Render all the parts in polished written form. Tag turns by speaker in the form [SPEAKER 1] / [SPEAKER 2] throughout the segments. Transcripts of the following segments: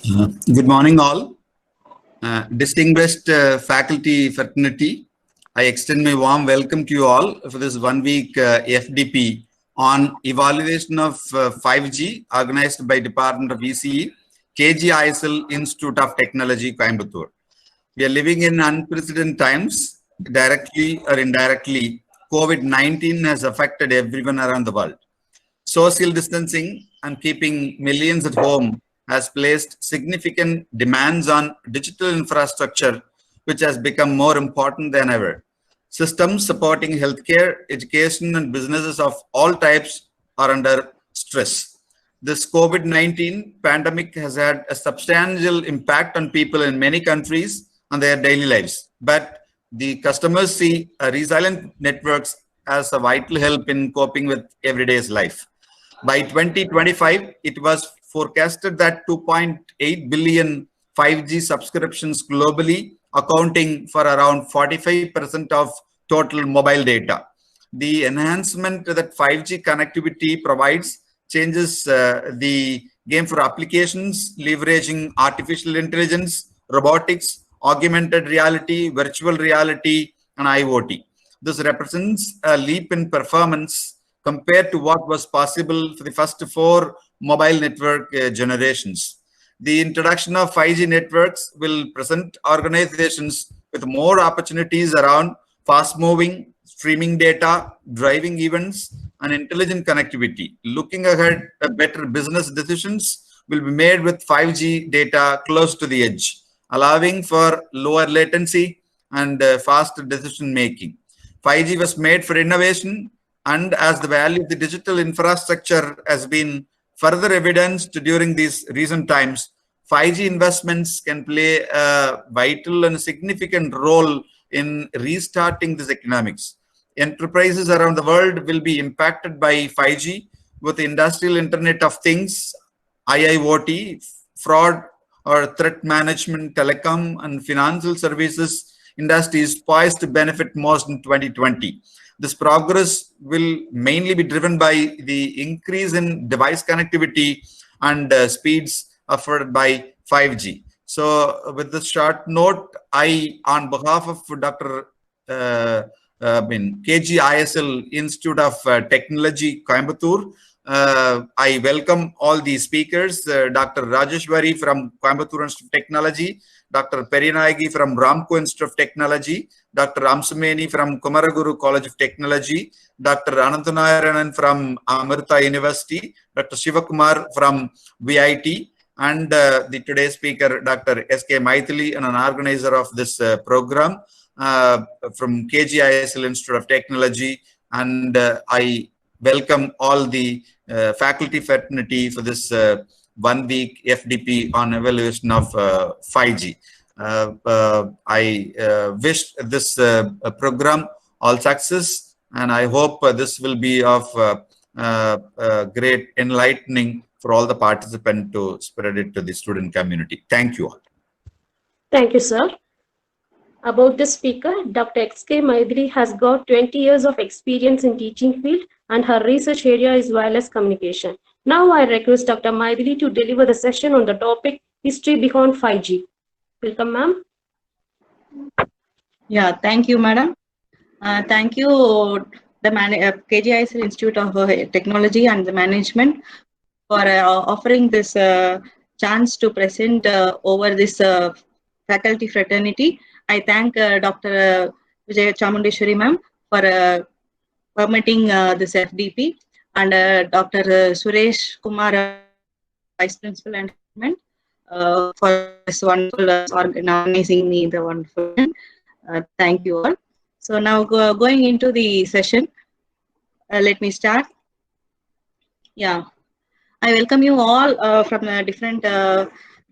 [SPEAKER 1] Good morning, all. Distinguished faculty fraternity, I extend my warm welcome to you all for this 1 week FDP on evaluation of 5G organized by Department of ECE, KGISL Institute of Technology, Coimbatore. We are living in unprecedented times. Directly or indirectly, COVID-19 has affected everyone around the world. Social distancing and keeping millions at home has placed significant demands on digital infrastructure, which has become more important than ever. Systems supporting healthcare, education, and businesses of all types are under stress. This COVID-19 pandemic has had a substantial impact on people in many countries on their daily lives. But the customers see resilient networks as a vital help in coping with everyday's life. By 2025, it was forecasted that 2.8 billion 5G subscriptions globally, accounting for around 45% of total mobile data. The enhancement that 5G connectivity provides changes the game for applications leveraging artificial intelligence, robotics, augmented reality, virtual reality, and IoT. This represents a leap in performance compared to what was possible for the first 4 mobile network generations. The introduction of 5G networks will present organizations with more opportunities around fast-moving, streaming data, driving events, and intelligent connectivity. Looking ahead, better business decisions will be made with 5G data close to the edge, allowing for lower latency and faster decision making. 5G was made for innovation, and as the value of the digital infrastructure has been further evidenced during these recent times, 5G investments can play a vital and significant role in restarting this economics. Enterprises around the world will be impacted by 5G with the industrial Internet of Things, IIoT, fraud or threat management, telecom, and financial services industries poised to benefit most in 2020. This progress will mainly be driven by the increase in device connectivity and speeds offered by 5G. So with this short note, on behalf of Dr. KGISL Institute of Technology, Coimbatore, I welcome all the speakers, Dr. Rajeshwari from Coimbatore Institute of Technology, Dr. Perinayagi from Ramco Institute of Technology, Dr. Amsameni from Kumaraguru College of Technology, Dr. Anantanarayanan from Amrita University, Dr. Shivakumar from VIT, and the today's speaker, Dr. S.K. Maithili, and an organizer of this program from KGISL Institute of Technology. And I welcome all the faculty fraternity for this 1 week FDP on evaluation of 5G. I wish this program all success, and I hope this will be of great enlightening for all the participants to spread it to the student community. Thank you all.
[SPEAKER 2] Thank you, sir. About the speaker, Dr. X.K. Maithili has got 20 years of experience in teaching field, and her research area is wireless communication. Now I request Dr. Maithili to deliver the session on the topic History Behind 5G. Welcome, ma'am.
[SPEAKER 3] Yeah, thank you, madam. Thank you, the KGISL Institute of Technology and the management for offering this chance to present over this faculty fraternity. I thank Dr. Vijay Chamundeshwari ma'am for permitting this FDP, and Dr. Suresh Kumar, Vice Principal and for this wonderful organizing me the wonderful. Thank you all. So now going into the session, let me start. Yeah, I welcome you all from different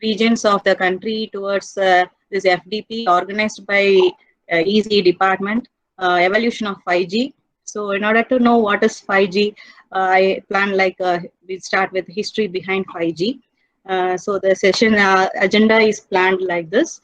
[SPEAKER 3] regions of the country towards this FDP organized by ECE department, evolution of 5G. So in order to know what is 5G, I plan we start with history behind 5G. So the session agenda is planned like this: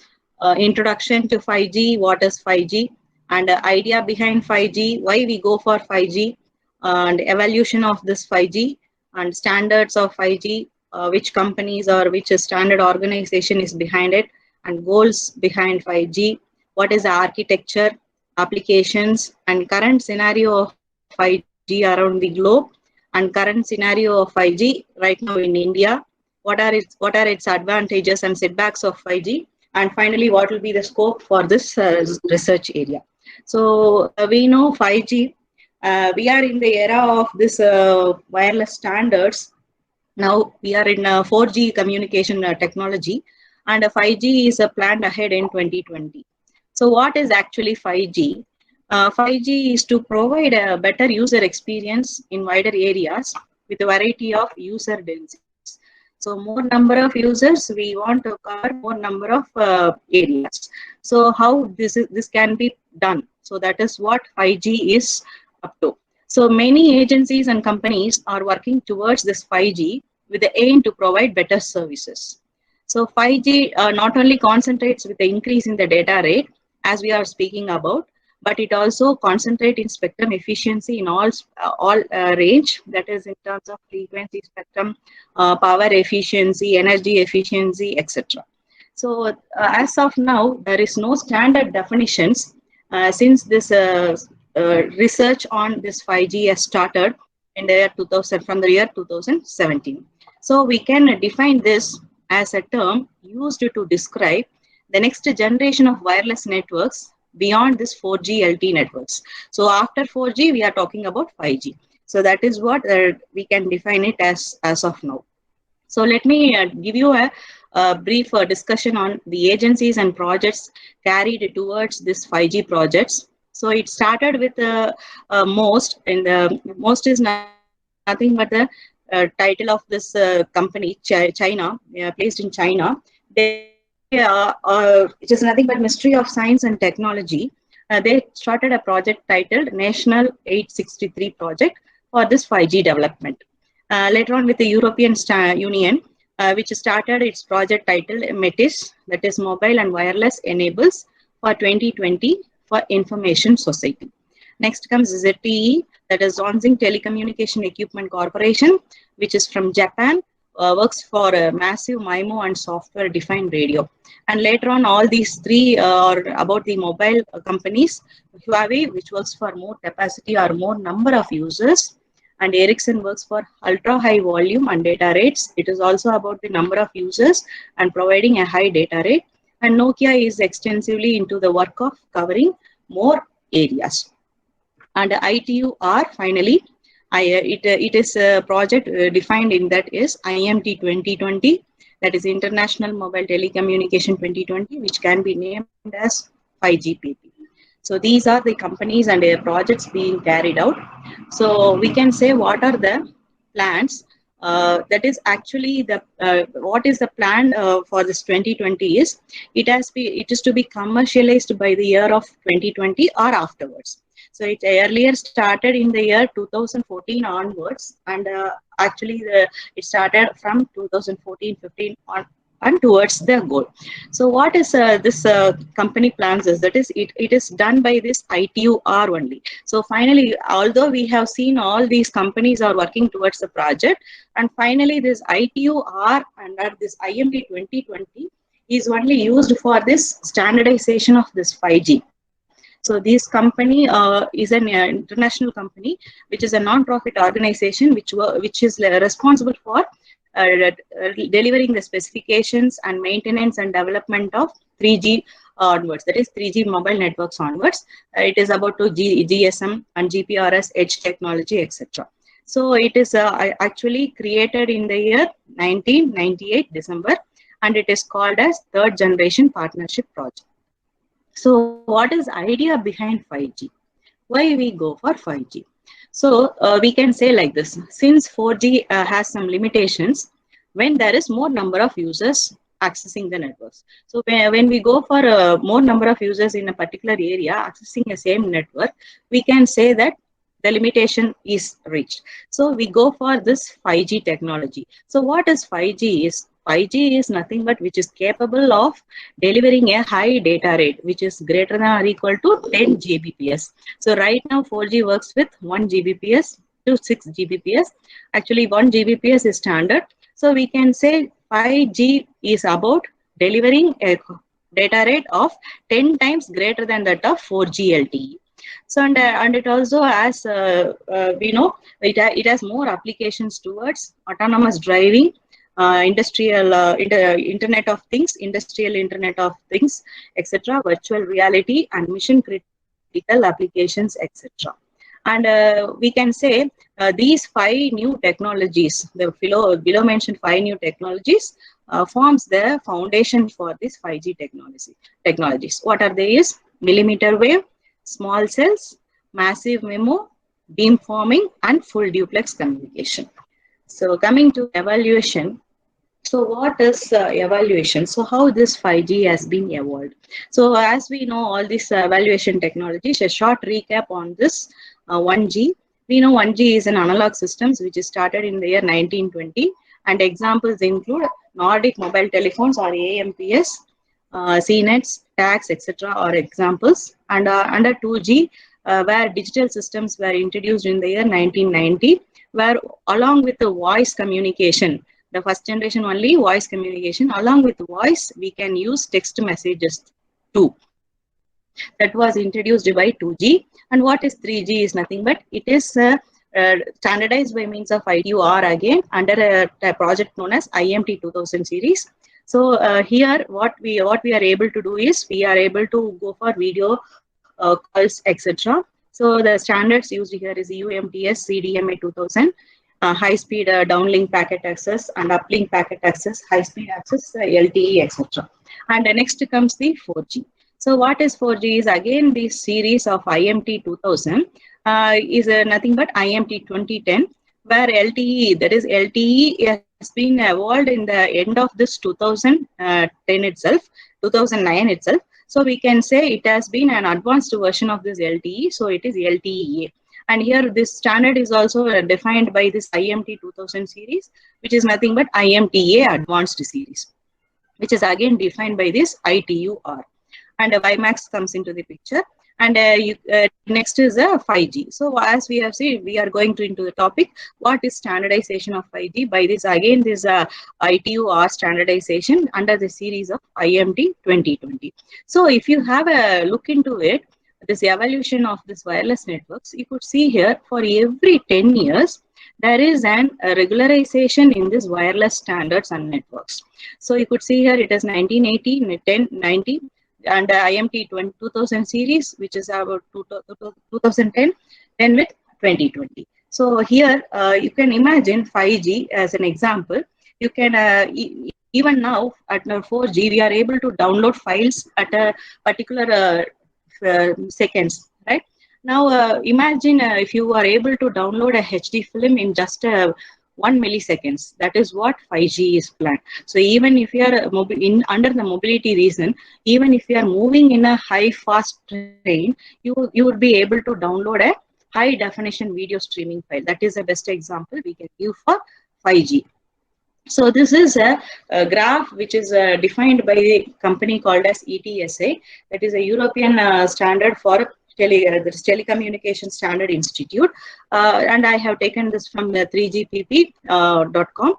[SPEAKER 3] introduction to 5G, what is 5G, and idea behind 5G, why we go for 5G, and evolution of this 5G, and standards of 5G, which companies or which standard organization is behind it, and goals behind 5G, what is the architecture, applications, and current scenario of 5G around the globe, and current scenario of 5G right now in India, what are its advantages and setbacks of 5G, and finally what will be the scope for this research area. So we know 5G, we are in the era of this wireless standards. Now we are in 4G communication technology, and 5G is planned ahead in 2020. So what is actually 5G? 5G is to provide a better user experience in wider areas with a variety of user densities. So more number of users, we want to cover more number of areas. So how this can be done? So that is what 5G is up to. So many agencies and companies are working towards this 5G with the aim to provide better services. So 5G not only concentrates with the increase in the data rate, as we are speaking about, but it also concentrates in spectrum efficiency in all range, that is in terms of frequency spectrum, power efficiency, energy efficiency, etc. So as of now, there is no standard definitions since this research on this 5G has started in the year 2000, from the year 2017. So we can define this as a term used to describe the next generation of wireless networks beyond this 4G LTE networks. So after 4G, we are talking about 5G. So that is what we can define it as of now. So let me give you a brief discussion on the agencies and projects carried towards this 5G projects. So it started with MOST, and MOST is nothing but the title of this company, China, placed in China. It is nothing but Ministry of Science and Technology. They started a project titled National 863 project for this 5G development. Later on with the European Union, which started its project titled METIS, that is Mobile and Wireless Enables for 2020 for Information Society. Next comes ZTE, that is Zonzing Telecommunication Equipment Corporation, which is from Japan, works for massive MIMO and software defined radio. And later on, all these three are about the mobile companies. Huawei, which works for more capacity or more number of users, and Ericsson works for ultra high volume and data rates. It is also about the number of users and providing a high data rate. And Nokia is extensively into the work of covering more areas. And ITU-R, finally, it is a project defined in that is IMT 2020, that is International Mobile Telecommunication 2020, which can be named as 5GPP. So these are the companies and projects being carried out. So we can say what are the plans. That is actually the what is the plan for this 2020 is it is to be commercialized by the year of 2020 or afterwards. So it earlier started in the year 2014 onwards, and actually it started from 2014-15 on and towards the goal. So what is this company plans is, that is it is done by this ITU-R only. So finally, although we have seen all these companies are working towards the project, and finally this ITU-R under this IMT 2020 is only used for this standardization of this 5G. So this company is an international company, which is a non-profit organization which is responsible for delivering the specifications and maintenance and development of 3G onwards, that is 3G mobile networks onwards. It is about to GSM and GPRS edge technology, etc. So it is actually created in the year 1998 December, and it is called as Third Generation Partnership Project. So what is the idea behind 5G? Why we go for 5G? So we can say like this: since 4G has some limitations when there is more number of users accessing the networks. So when we go for more number of users in a particular area accessing the same network, we can say that the limitation is reached. So we go for this 5G technology. So what is 5G is? 5G is nothing but which is capable of delivering a high data rate, which is greater than or equal to 10 Gbps. So right now 4G works with 1 Gbps to 6 Gbps. Actually 1 Gbps is standard. So we can say 5G is about delivering a data rate of 10 times greater than that of 4G LTE. So and it also has we know it has more applications towards autonomous driving, industrial Internet of Things, industrial Internet of Things, etc., virtual reality, and mission critical applications, etc. And we can say these 5 new technologies, the below mentioned 5 new technologies, forms the foundation for this 5G technologies. What are they? Is millimeter wave, small cells, massive MIMO, beamforming, and full duplex communication. So coming to evaluation. So what is evaluation? So how this 5G has been evolved? So as we know all this evaluation technologies, a short recap on this 1G. We know 1G is an analog systems which is started in the year 1920, and examples include Nordic mobile telephones or AMPS, CNETs, tags, etc. are examples. And under 2G, where digital systems were introduced in the year 1990, where along with the voice communication, the first generation only voice communication, along with voice, we can use text messages too. That was introduced by 2G. And what is 3G is nothing but it is standardized by means of ITU-R again under a project known as IMT 2000 series. So here what we are able to do is we are able to go for video calls, etc. So the standards used here is UMTS CDMA 2000, high-speed downlink packet access and uplink packet access, high-speed access, LTE, etc. And next comes the 4G. So what is 4G is again this series of IMT 2000 is nothing but IMT 2010, where LTE, that is LTE has been evolved in the end of this 2010 itself, 2009 itself. So we can say it has been an advanced version of this LTE. So it is LTE-A. And here this standard is also defined by this IMT 2000 series, which is nothing but IMT-A advanced series, which is again defined by this ITU-R. And WiMAX comes into the picture. And next is 5G. So as we have seen, we are going into the topic, what is standardization of 5G? By this again, this ITU-R standardization under the series of IMT 2020. So if you have a look into it, this evolution of this wireless networks, you could see here for every 10 years, there is a regularization in this wireless standards and networks. So you could see here it is 1980, 10, 90, and IMT 2000 series, which is about 2010, then with 2020. So here you can imagine 5G as an example. You can even now at 4G, we are able to download files at a particular seconds, right? Now imagine if you are able to download a HD film in just 1 milliseconds. That is what 5G is planned. So even if you are under the mobility reason, even if you are moving in a high fast train, you would be able to download a high definition video streaming file. That is the best example we can give for 5G. So this is a graph which is defined by a company called as ETSA. That is a European standard for Telecommunication Standard Institute, and I have taken this from 3GPP.com.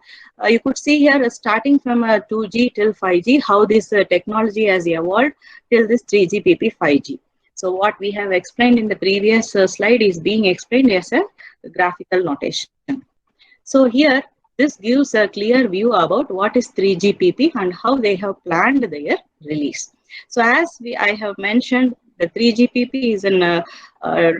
[SPEAKER 3] You could see here starting from 2G till 5G, how this technology has evolved till this 3GPP 5G. So what we have explained in the previous slide is being explained as a graphical notation. So here, this gives a clear view about what is 3GPP and how they have planned their release. So as I have mentioned, the 3GPP is an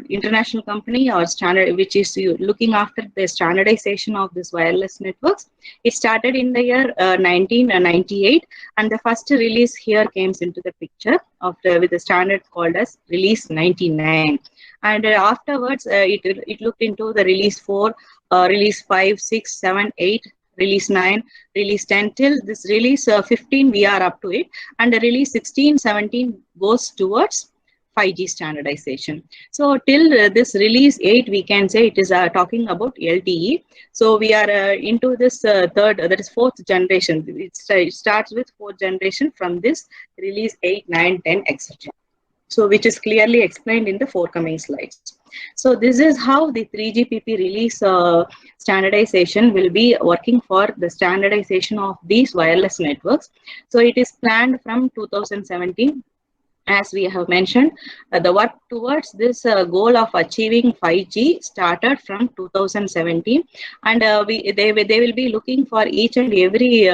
[SPEAKER 3] international company or standard which is looking after the standardization of this wireless networks. It started in the year 1998, and the first release here came into the picture of with the standard called as Release 99. And afterwards, it looked into the Release 4, Release 5, 6, 7, 8, Release 9, Release 10, till this Release 15 we are up to it, and the Release 16, 17 goes towards 5G standardization. So till this Release 8, we can say it is talking about LTE. So we are into this that is 4th generation. It starts with 4th generation from this Release 8, 9, 10, etc. So which is clearly explained in the forthcoming slides. So this is how the 3GPP release standardization will be working for the standardization of these wireless networks. So it is planned from 2017. As we have mentioned, the work towards this goal of achieving 5G started from 2017, and they will be looking for each and every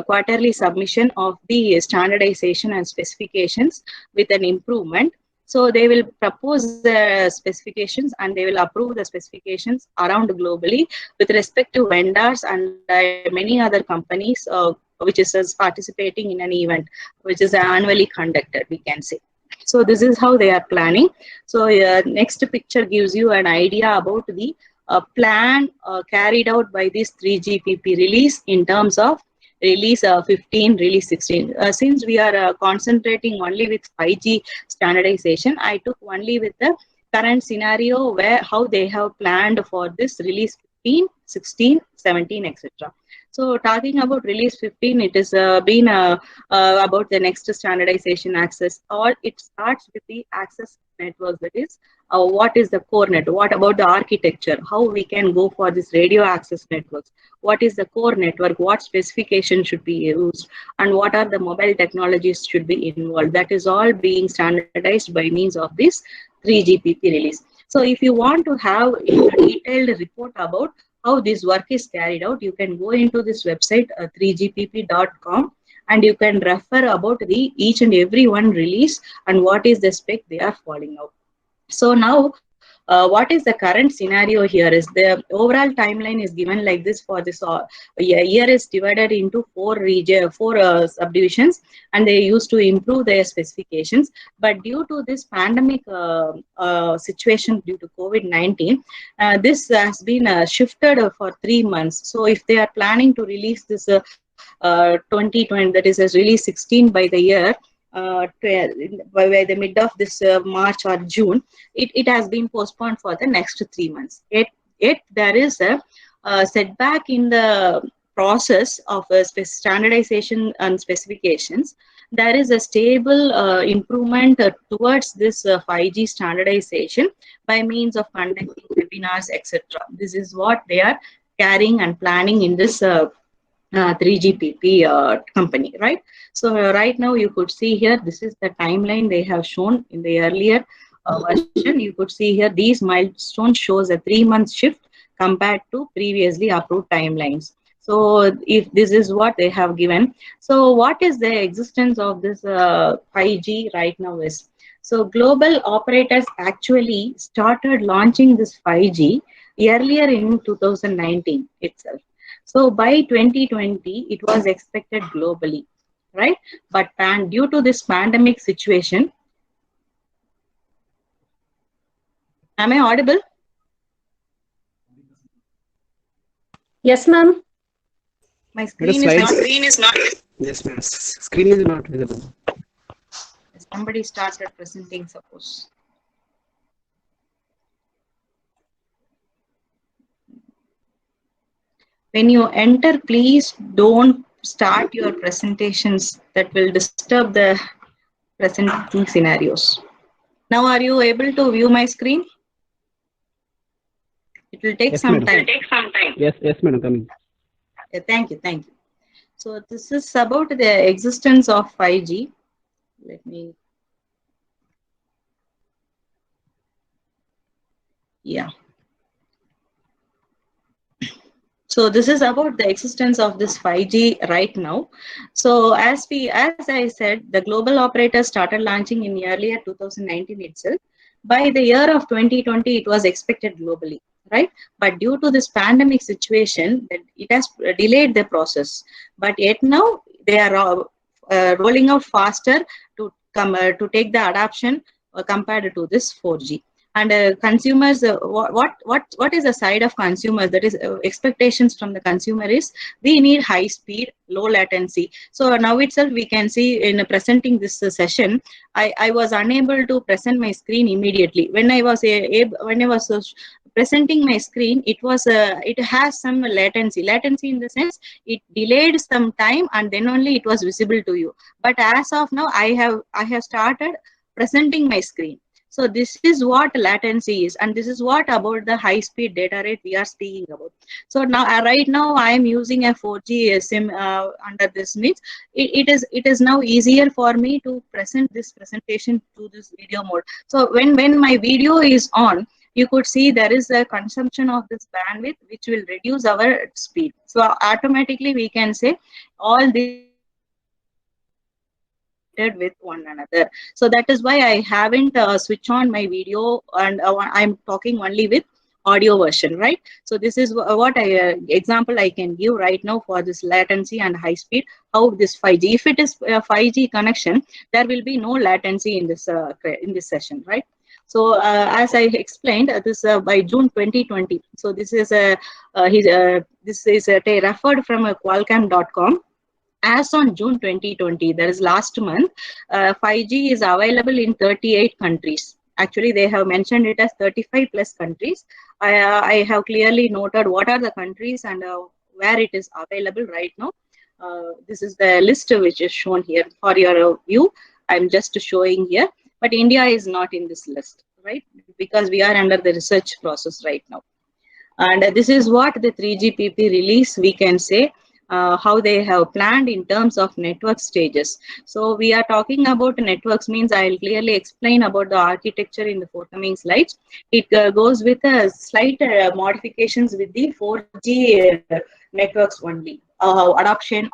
[SPEAKER 3] quarterly submission of the standardization and specifications with an improvement. So they will propose the specifications and they will approve the specifications around globally with respect to vendors and many other companies which is participating in an event which is annually conducted, we can say. So this is how they are planning. So next picture gives you an idea about the plan carried out by this 3GPP release in terms of release 15, release 16. Since we are concentrating only with 5G standardization, I took only with the current scenario where how they have planned for this release 15, 16, 17, etc. So talking about release 15, it is been about the next standardization access, or it starts with the access network. That is, what is the core network? What about the architecture? How we can go for this radio access networks? What is the core network? What specification should be used? And what are the mobile technologies should be involved? That is all being standardized by means of this 3GPP release. So if you want to have a detailed report about how this work is carried out, you can go into this website 3gpp.com and you can refer about the each and every one release and what is the spec they are following out. So now what is the current scenario here is the overall timeline is given like this. For this year is divided into four subdivisions, and they used to improve their specifications. But due to this pandemic situation due to COVID-19, this has been shifted for 3 months. So if they are planning to release this 2020, that is release 16 by the year, by the mid of this March or June, it has been postponed for the next 3 months. Yet there is a setback in the process of standardization and specifications. There is a stable improvement towards this 5G standardization by means of conducting webinars, etc. This is what they are carrying and planning in this 3GPP company, right? So right now you could see here, this is the timeline they have shown in the earlier version. You could see here these milestones shows a 3-month shift compared to previously approved timelines. So if this is what they have given, so what is the existence of this 5G right now is, so global operators actually started launching this 5G earlier in 2019 itself. So by 2020, it was expected globally, right? But due to this pandemic situation, am I audible?
[SPEAKER 2] Yes, ma'am.
[SPEAKER 3] My screen is not.
[SPEAKER 4] Yes, ma'am. Screen is not visible.
[SPEAKER 3] Somebody started presenting, suppose. When you enter, please don't start your presentations. That will disturb the presenting scenarios. Now, are you able to view my screen? It will take some time.
[SPEAKER 4] Yes, madam, coming.
[SPEAKER 3] Yeah, thank you. So this is about the existence of 5G. Let me. Yeah. So this is about the existence of this 5G right now. So as I said, the global operators started launching in earlier 2019 itself. By the year of 2020, it was expected globally, right? But due to this pandemic situation, it has delayed the process. But yet now they are rolling out faster to take the adoption compared to this 4G. And consumers, what is the side of consumers? That is expectations from the consumer is we need high speed, low latency. So now itself we can see in presenting this session, I was unable to present my screen immediately. When I was presenting my screen, it has some latency. Latency in the sense it delayed some time and then only it was visible to you. But as of now, I have started presenting my screen. So this is what latency is, and this is what about the high speed data rate we are speaking about. So now right now I am using a 4G SIM under this means it is now easier for me to present this presentation to this video mode. So when my video is on, you could see there is a consumption of this bandwidth which will reduce our speed. So automatically we can say all these with one another. So that is why I haven't switched on my video, and I'm talking only with audio version, right? So this is what example I can give right now for this latency and high speed, how this 5G, if it is a 5G connection, there will be no latency in this session, right? So as I explained, this by June 2020. So this is referred from Qualcomm.com. As on June 2020, that is last month, 5G is available in 38 countries. Actually, they have mentioned it as 35 plus countries. I have clearly noted what are the countries and where it is available right now. This is the list which is shown here for your view. I'm just showing here, but India is not in this list, right? Because we are under the research process right now. And this is what the 3GPP release we can say. How they have planned in terms of network stages. So we are talking about networks means I'll clearly explain about the architecture in the forthcoming slides. It goes with slight modifications with the 4G networks only. Adoption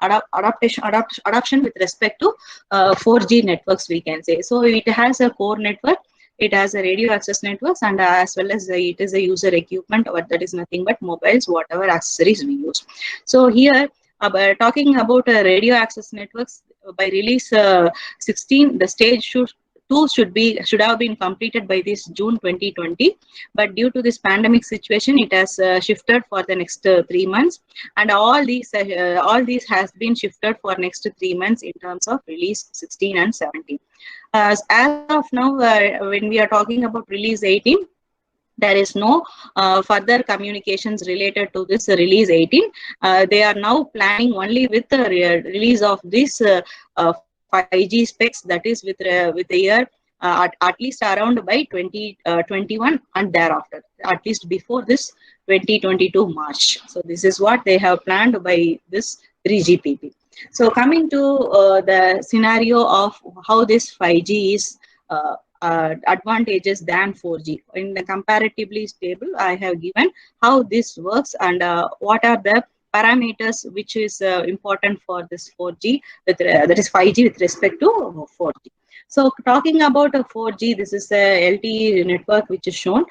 [SPEAKER 3] with respect to 4G networks we can say. So it has a core network, it has a radio access networks, and as well as it is a user equipment, but that is nothing but mobiles, whatever accessories we use. So here talking about radio access networks, by release 16, the stage 2 should have been completed by this June 2020, but due to this pandemic situation, it has shifted for the next 3 months, and all these has been shifted for next 3 months in terms of release 16 and 17. As of now, when we are talking about release 18, there is no further communications related to this release 18. They are now planning only with the release of this 5G specs, that is with the year at least around by 2021 and thereafter, at least before this 2022 March. So this is what they have planned by this 3GPP. So coming to the scenario of how this 5G is advantages than 4G. In the comparatively stable, I have given how this works and what are the parameters which is important for this 4G, that is 5G with respect to 4G. So talking about a 4G, this is a LTE network which is shown,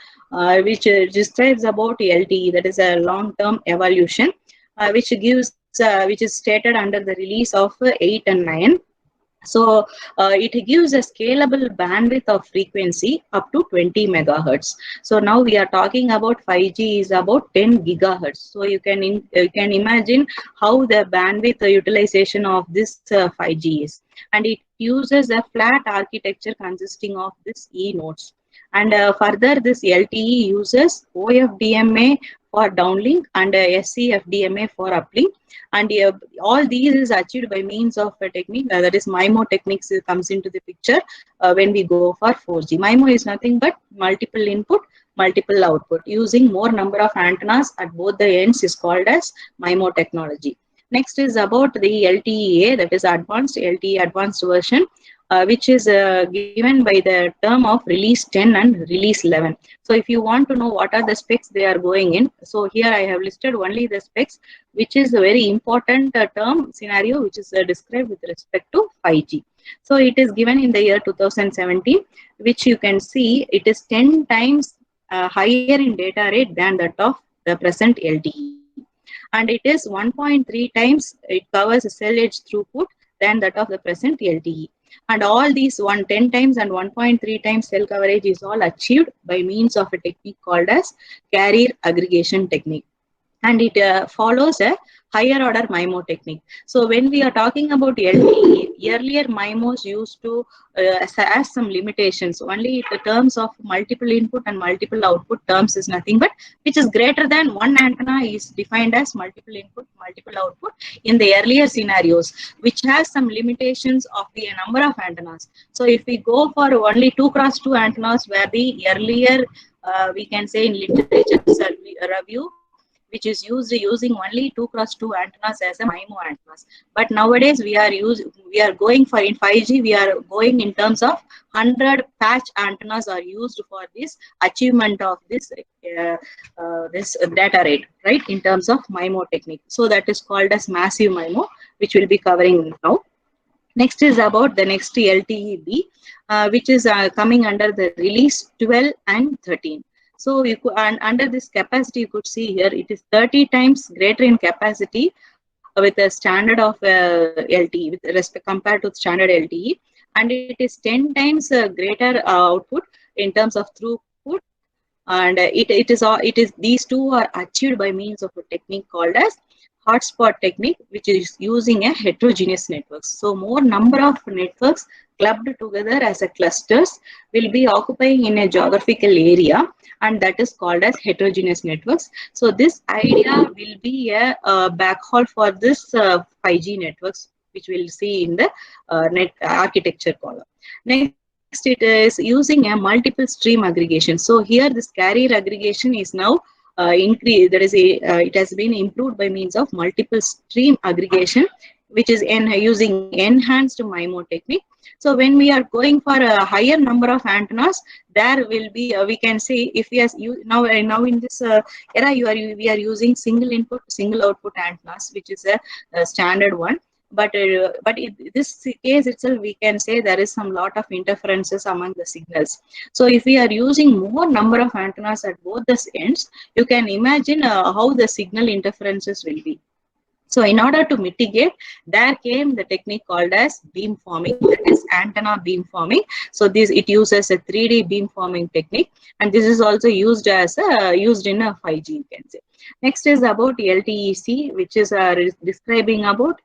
[SPEAKER 3] which describes about LTE, that is a long-term evolution, which gives, which is stated under the release of 8 and 9. So it gives a scalable bandwidth of frequency up to 20 megahertz. So now we are talking about 5G is about 10 gigahertz. So you can imagine how the bandwidth utilization of this 5G is. And it uses a flat architecture consisting of this E nodes. And further, this LTE uses OFDMA for downlink and SCFDMA for uplink. And all these is achieved by means of a technique, that is MIMO techniques comes into the picture when we go for 4G. MIMO is nothing but multiple input, multiple output. Using more number of antennas at both the ends is called as MIMO technology. Next is about the LTE-A, that is advanced LTE advanced version, which is given by the term of release 10 and release 11. So if you want to know what are the specs they are going in, so here I have listed only the specs, which is a very important term scenario, which is described with respect to 5G. So it is given in the year 2017, which you can see it is 10 times higher in data rate than that of the present LTE. And it is 1.3 times, it covers cell edge throughput than that of the present LTE. And all these 10 times and 1.3 times cell coverage is all achieved by means of a technique called as carrier aggregation technique. and it follows a higher order MIMO technique. So when we are talking about LTE, earlier MIMOs used to has some limitations. Only the terms of multiple input and multiple output terms is nothing but which is greater than one antenna is defined as multiple input, multiple output in the earlier scenarios, which has some limitations of the number of antennas. So if we go for only 2x2 antennas, where the earlier we can say in literature review, which is using only 2x2 antennas as a MIMO antennas. But nowadays we are going for in 5G, we are going in terms of 100 patch antennas are used for this achievement of this this data rate, right, in terms of MIMO technique. So that is called as massive MIMO, which we'll be covering now. Next is about the next LTE-B, which is coming under the release 12 and 13. So you could, and under this capacity, you could see here it is 30 times greater in capacity with a standard of LTE with respect compared to standard LTE, and it is 10 times greater output in terms of throughput. And it is these two are achieved by means of a technique called as hotspot technique, which is using a heterogeneous networks. So more number of networks clubbed together as a clusters will be occupying in a geographical area, and that is called as heterogeneous networks. So this idea will be a backhaul for this 5G networks, which we'll see in the net architecture column. Next, it is using a multiple stream aggregation. So here this carrier aggregation is now increased. There is it has been improved by means of multiple stream aggregation, which is using enhanced MIMO technique. So when we are going for a higher number of antennas, there will be we can say if we are now in this era we are using single input single output antennas, which is a standard one. But in this case itself, we can say there is some lot of interferences among the signals. So if we are using more number of antennas at both the ends, you can imagine how the signal interferences will be. So in order to mitigate, there came the technique called as beamforming, that is antenna beamforming. So it uses a 3D beamforming technique, and this is also used as used in a 5G, you can say. Next is about LTE-C, which is describing about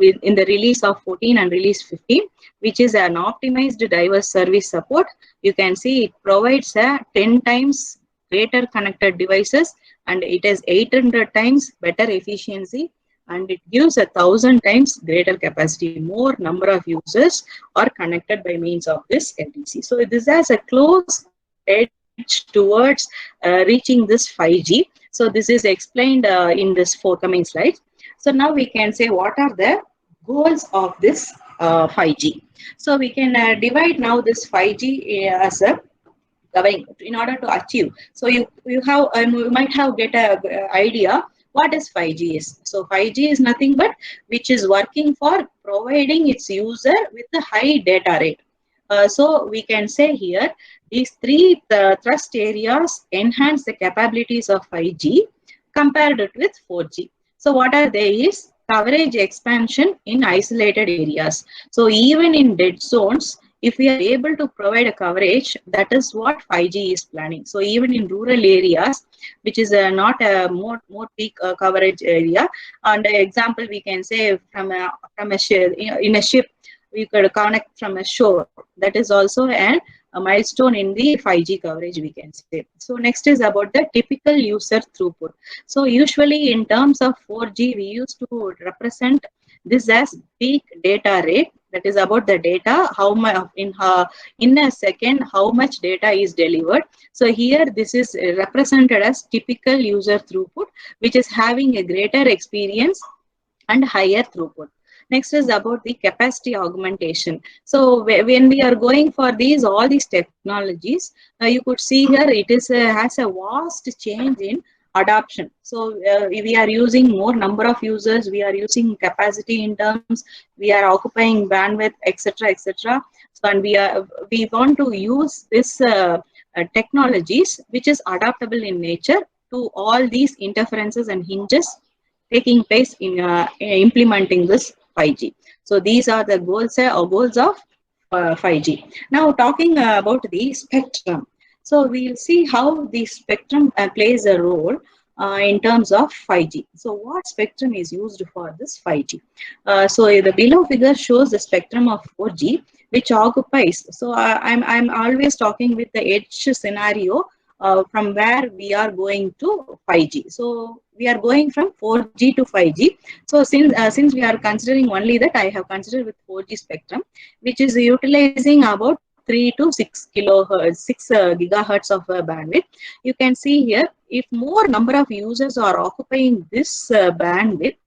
[SPEAKER 3] in the release of 14 and release 15, which is an optimized diverse service support. You can see it provides a 10 times greater connected devices, and it has 800 times better efficiency, and it gives 1,000 times greater capacity. More number of users are connected by means of this LTE. So this has a close edge towards reaching this 5G. So this is explained in this forthcoming slides. So now we can say what are the goals of this 5G. So we can divide now this 5G as a in order to achieve. So you might have get a idea what is 5G is. So 5G is nothing but which is working for providing its user with a high data rate. So we can say here these three thrust areas enhance the capabilities of 5G compared with 4G. So what are they is coverage expansion in isolated areas. So even in dead zones, if we are able to provide a coverage, that is what 5G is planning. So even in rural areas, which is not a more peak coverage area, and example we can say from a ship, in a ship we could connect from a shore. That is also a milestone in the 5G coverage, we can say. So next is about the typical user throughput. So usually in terms of 4G, we used to represent this as peak data rate. That is about the data, how much in a second, how much data is delivered. So here this is represented as typical user throughput, which is having a greater experience and higher throughput. Next is about the capacity augmentation. So when we are going for all these technologies, you could see here it is has a vast change in adoption. So we are using more number of users, we are using capacity in terms, we are occupying bandwidth, etc., etc. So and we want to use this technologies which is adaptable in nature to all these interferences and hinges taking place in implementing this 5G. So these are the goals of 5G. Now talking about the spectrum. So we'll see how the spectrum plays a role in terms of 5G. So what spectrum is used for this 5G? So the below figure shows the spectrum of 4G, which occupies. So I'm always talking with the edge scenario from where we are going to 5G. So we are going from 4G to 5G. So since we are considering only that, I have considered with 4G spectrum, which is utilizing about 3 to 6 kilohertz, 6 gigahertz of bandwidth. You can see here, if more number of users are occupying this bandwidth,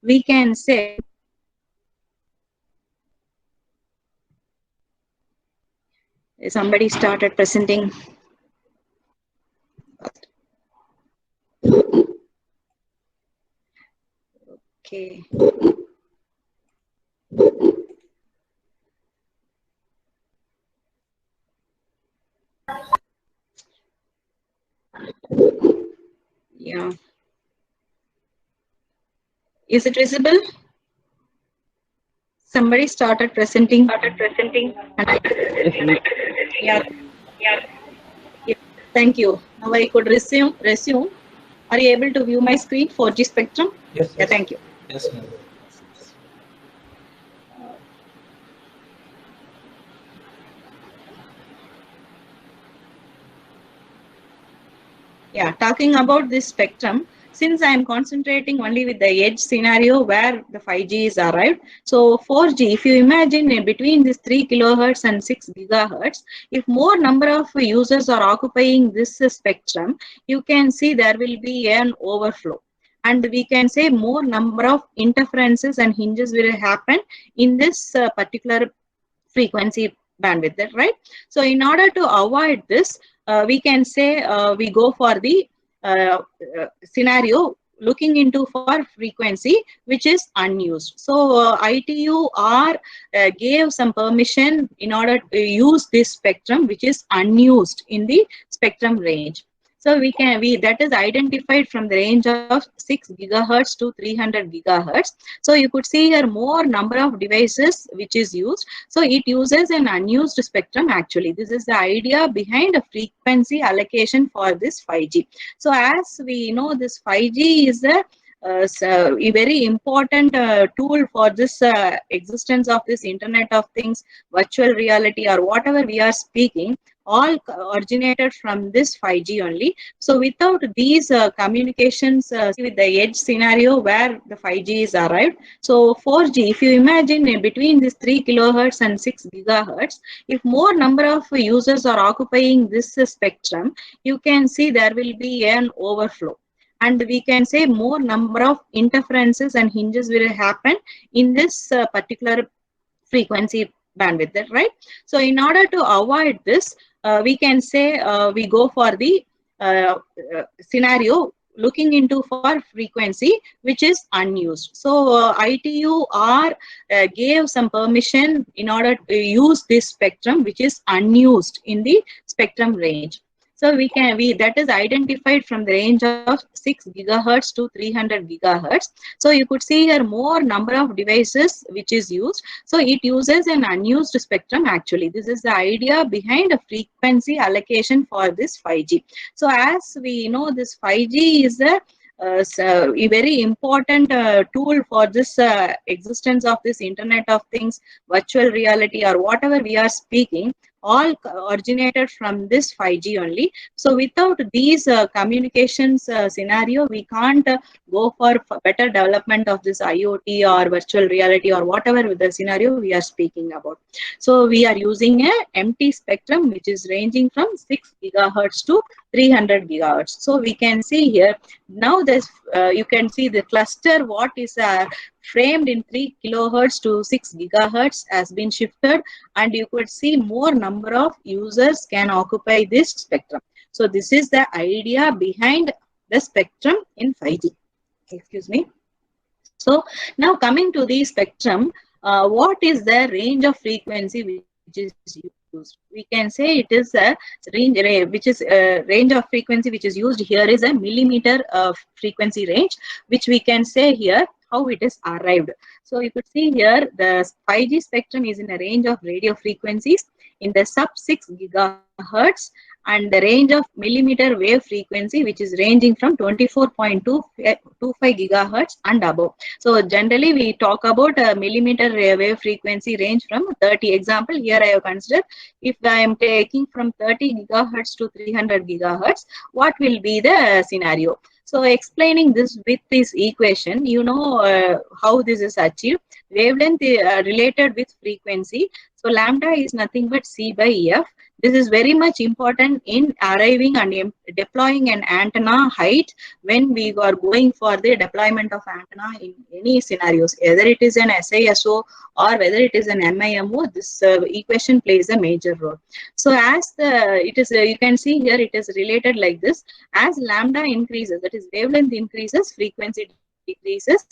[SPEAKER 3] we can say somebody started presenting. Okay. Yeah. Is it visible? Somebody started presenting. Yeah. Thank you. Now I could resume. Are you able to view my screen? 4G spectrum?
[SPEAKER 5] Yes.
[SPEAKER 3] Yeah, thank you.
[SPEAKER 5] Yes, ma'am.
[SPEAKER 3] Yeah, talking about this spectrum, since I am concentrating only with the edge scenario where the 5G is arrived. So 4G, if you imagine between this 3 kilohertz and 6 gigahertz, if more number of users are occupying this spectrum, you can see there will be an overflow. And we can say more number of interferences and hinges will happen in this particular frequency bandwidth, right? So in order to avoid this, we can say we go for the scenario looking into for frequency which is unused. So ITU-R gave some permission in order to use this spectrum which is unused in the spectrum range. So that is identified from the range of 6 gigahertz to 300 gigahertz. So you could see here more number of devices which is used. So it uses an unused spectrum actually. This is the idea behind a frequency allocation for this 5G. So as we know, this 5G is a very important tool for this existence of this Internet of Things, virtual reality, or whatever we are speaking, all originated from this 5G only. So without these communications with the edge scenario where the 5G is arrived, so 4G, if you imagine between this 3 kilohertz and 6 gigahertz, if more number of users are occupying this spectrum, you can see there will be an overflow. And we can say more number of interferences and hinges will happen in this particular frequency bandwidth, right? So in order to avoid this, we can say we go for the scenario looking into for frequency which is unused. So ITU-R gave some permission in order to use this spectrum which is unused in the spectrum range. So that is identified from the range of 6 gigahertz to 300 gigahertz. So you could see here more number of devices which is used. So it uses an unused spectrum actually. This is the idea behind a frequency allocation for this 5G. So as we know, this 5G is a very important tool for this existence of this Internet of Things, virtual reality, or whatever we are speaking, all originated from this 5G only. So without these communications scenario, we can't go for better development of this IoT or virtual reality or whatever with the scenario we are speaking about. So we are using a empty spectrum which is ranging from 6 gigahertz to 300 gigahertz. So we can see here now this you can see the cluster what is framed in 3 kilohertz to 6 gigahertz has been shifted, and you could see more number of users can occupy this spectrum. So this is the idea behind the spectrum in 5G. Excuse me. So now coming to the spectrum, what is the range of frequency which is used? We can say it is a range which is range of frequency which is used here is a millimeter frequency range, which we can say here how it is arrived. So you could see here the 5G spectrum is in a range of radio frequencies in the sub 6 gigahertz and the range of millimeter wave frequency, which is ranging from 24.225 gigahertz and above. So generally we talk about a millimeter wave frequency range from 30. Example, here I have considered if I am taking from 30 gigahertz to 300 gigahertz, what will be the scenario? So explaining this with this equation, you know how this is achieved. Wavelength related with frequency. So lambda is nothing but C by F. This is very much important in arriving and deploying an antenna height when we are going for the deployment of antenna in any scenarios, whether it is an SISO or whether it is an MIMO. This equation plays a major role. So as it is, you can see here it is related like this. As lambda increases, that is wavelength increases, frequency decreases,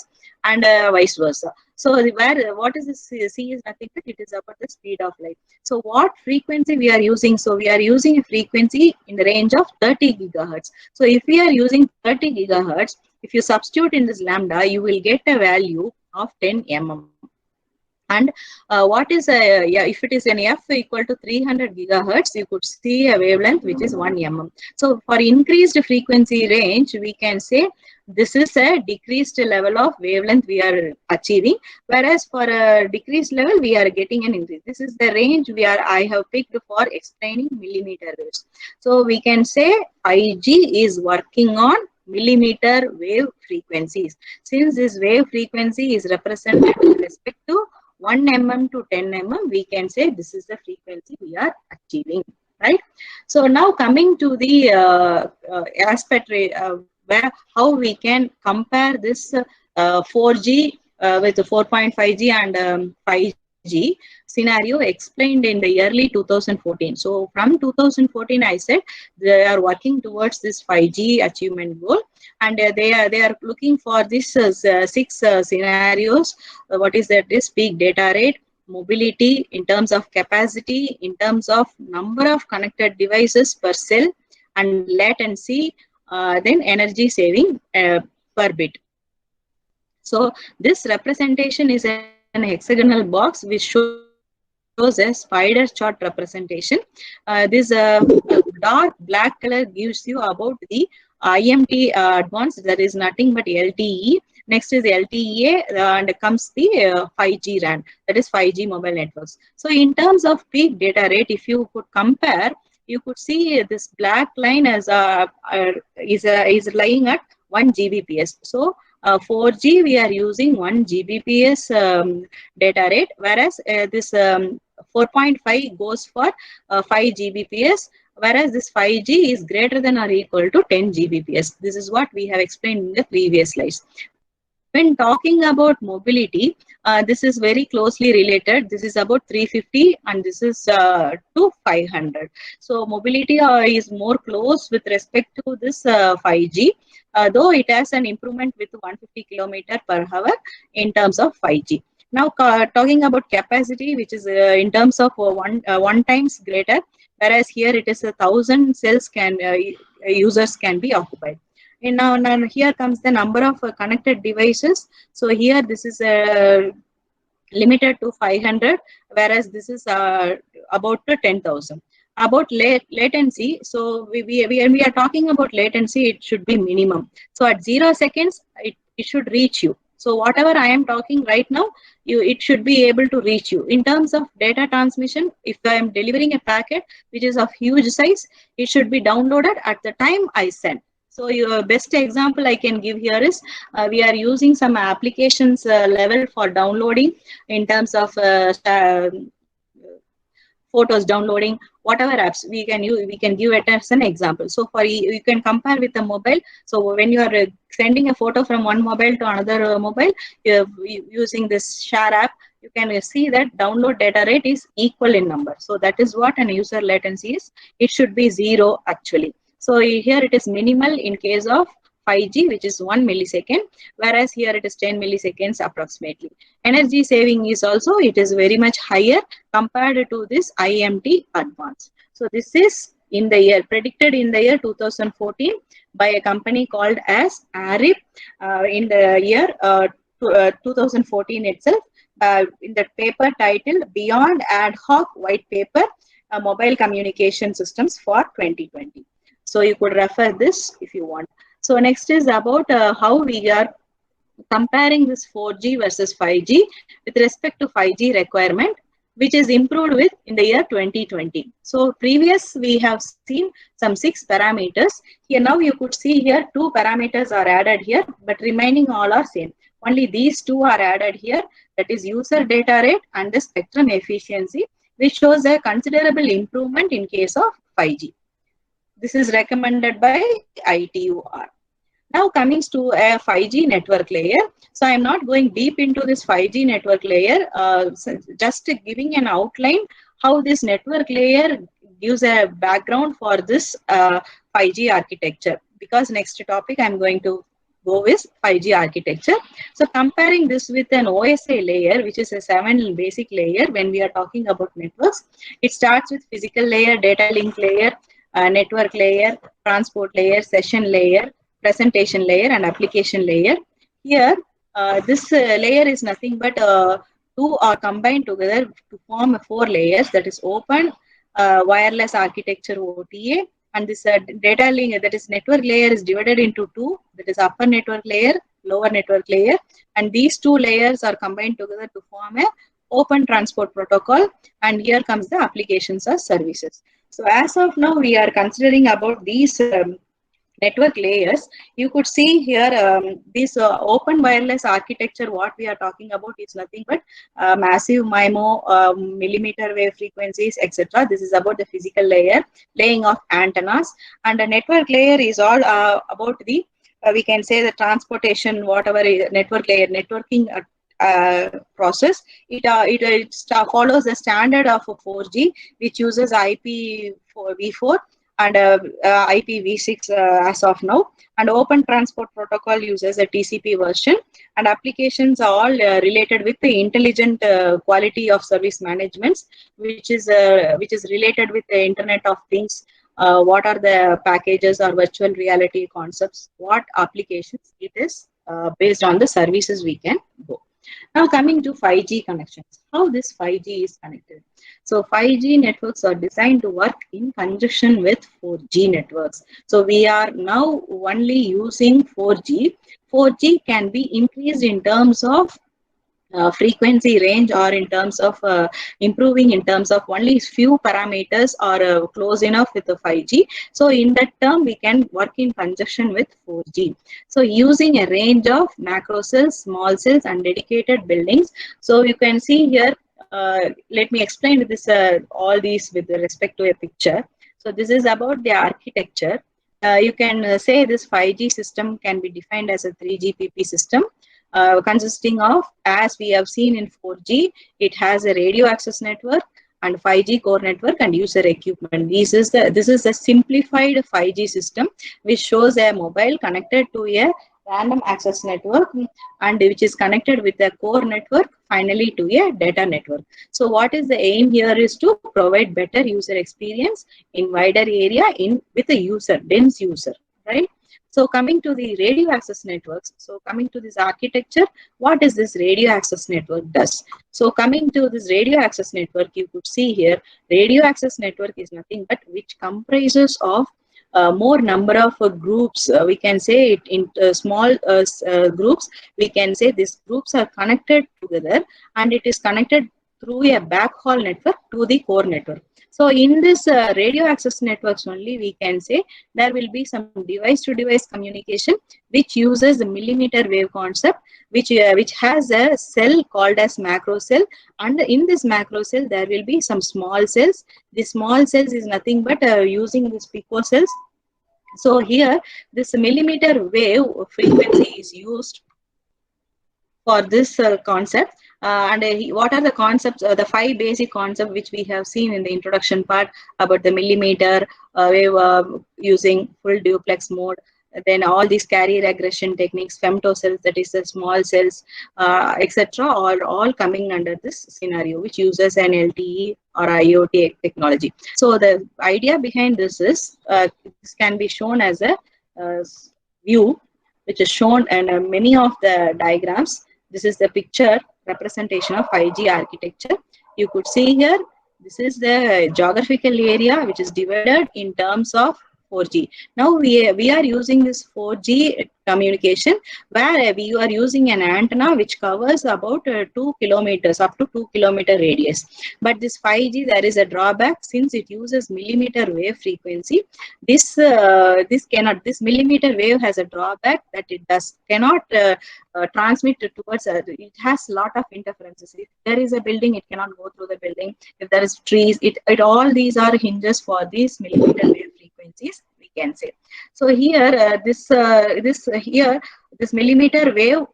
[SPEAKER 3] and vice versa. So what is this? C is nothing but it is about the speed of light. So what frequency we are using? So we are using a frequency in the range of 30 gigahertz. So if we are using 30 gigahertz, if you substitute in this lambda, you will get a value of 10 mm. And what is if it is an F equal to 300 gigahertz, you could see a wavelength which is 1 mm. So for increased frequency range, we can say this is a decreased level of wavelength we are achieving, whereas for a decreased level we are getting an increase. This is the range I have picked for explaining millimeter waves. So we can say 5G is working on millimeter wave frequencies. Since this wave frequency is represented with respect to 1 mm to 10 mm, we can say this is the frequency we are achieving, right? So now coming to the aspect where how we can compare this 4G with 4.5G and 5G scenario explained in the early 2014. So from 2014, I said they are working towards this 5G achievement goal, and they are looking for this 6 scenarios. What is that? This peak data rate, mobility in terms of capacity, in terms of number of connected devices per cell, and latency, then energy saving per bit. So this representation is an hexagonal box which shows a spider chart representation. This dark black color gives you about the IMT advanced, that is nothing but LTE. Next is LTE and comes the 5G RAN, that is 5G mobile networks. So in terms of peak data rate, if you could compare, you could see this black line as is lying at 1 Gbps. So 4G we are using 1 Gbps data rate, whereas this 4.5 goes for 5 Gbps, whereas this 5G is greater than or equal to 10 Gbps. This is what we have explained in the previous slides. When talking about mobility, this is very closely related. This is about 350 and this is to 500. So mobility is more close with respect to this 5G, though it has an improvement with 150 kilometer per hour in terms of 5G. Now talking about capacity, which is in terms of one times greater, whereas here it is 1,000 cells users can be occupied. And now here comes the number of connected devices. So here this is limited to 500, whereas this is about 10,000. About latency, so when we are talking about latency, it should be minimum. So at 0 seconds, it should reach you. So whatever I am talking right now, it should be able to reach you. In terms of data transmission, if I am delivering a packet which is of huge size, it should be downloaded at the time I send. So your best example I can give here is we are using some applications level for downloading in terms of photos downloading, whatever apps we can use, we can give it as an example. So for you can compare with a mobile. So when you are sending a photo from one mobile to another mobile, using this share app, you can see that download data rate is equal in number. So that is what an user latency is. It should be 0 actually. So here it is minimal in case of 5G, which is 1 millisecond, whereas here it is 10 milliseconds approximately. Energy saving is also, it is very much higher compared to this IMT advanced. So this is in the year, predicted in the year 2014 by a company called as ARIP in the year 2014 itself, in the paper titled Beyond Ad Hoc White Paper, Mobile Communication Systems for 2020. So you could refer this if you want. So next is about how we are comparing this 4G versus 5G with respect to 5G requirement, which is improved with in the year 2020. So previous we have seen some 6 parameters. Here now you could see here 2 parameters are added here, but remaining all are same. Only these 2 are added here, that is user data rate and the spectrum efficiency, which shows a considerable improvement in case of 5G. This is recommended by ITUR. Now coming to a 5G network layer. So I'm not going deep into this 5G network layer, just giving an outline how this network layer gives a background for this 5G architecture, because next topic I'm going to go with 5G architecture. So comparing this with an OSI layer, which is a 7 basic layer when we are talking about networks, it starts with physical layer, data link layer, network layer, transport layer, session layer, presentation layer and application layer. Here, this layer is nothing but 2 are combined together to form 4 layers, that is open, wireless architecture OTA, and this data link, that is network layer, is divided into 2, that is upper network layer, lower network layer, and these 2 layers are combined together to form a open transport protocol, and here comes the applications or services. So as of now, we are considering about these network layers. You could see here this open wireless architecture, what we are talking about is nothing but massive MIMO, millimeter wave frequencies, etc. This is about the physical layer, laying of antennas, and the network layer is all about the we can say the transportation, whatever network layer, networking process. It follows the standard of 4G, which uses IPv4 and IPv6 as of now, and open transport protocol uses a TCP version, and applications are all related with the intelligent quality of service management, which is related with the Internet of Things. What are the packages or virtual reality concepts, what applications it is based on the services we can go. Now coming to 5G connections, how this 5G is connected. So 5G networks are designed to work in conjunction with 4G networks. So we are now only using 4G. 4G can be increased in terms of frequency range, or in terms of improving in terms of only few parameters are close enough with the 5G. So in that term, we can work in conjunction with 4G. So using a range of macro cells, small cells and dedicated buildings. So you can see here, let me explain this all these with respect to a picture. So this is about the architecture. You can say this 5G system can be defined as a 3GPP system. Consisting of, as we have seen in 4G, it has a radio access network and 5G core network and user equipment. This is a simplified 5G system which shows a mobile connected to a random access network and which is connected with a core network, finally to a data network. So what is the aim here is to provide better user experience in wider area with a user, dense user, right? So coming to the radio access networks, so coming to this architecture, what is this radio access network does? So coming to this radio access network, you could see here, radio access network is nothing but which comprises of more number of groups. We can say it in small groups. We can say these groups are connected together and it is connected through a backhaul network to the core network. So in this radio access networks only, we can say there will be some device-to-device communication which uses the millimeter wave concept, which has a cell called as macro cell, and in this macro cell there will be some small cells. The small cells is nothing but using these picocells. So here this millimeter wave frequency is used for this concept. What are the concepts, the 5 basic concepts which we have seen in the introduction part about the millimeter wave using full duplex mode, then all these carrier aggression techniques, femtocells, that is the small cells, etc. are all coming under this scenario, which uses an LTE or IoT technology. So the idea behind this is, this can be shown as a view, which is shown in many of the diagrams. This is the picture representation of 5G architecture. You could see here, this is the geographical area which is divided in terms of 4G. Now we are using this 4G communication where we are using an antenna which covers about 2 kilometers, up to 2 kilometer radius. But this 5G, there is a drawback since it uses millimeter wave frequency. This millimeter wave has a drawback that it cannot transmit towards. It has a lot of interferences. If there is a building, it cannot go through the building. If there is trees, it all these are hinges for these millimeter wave frequencies, we can say. So here this millimeter wave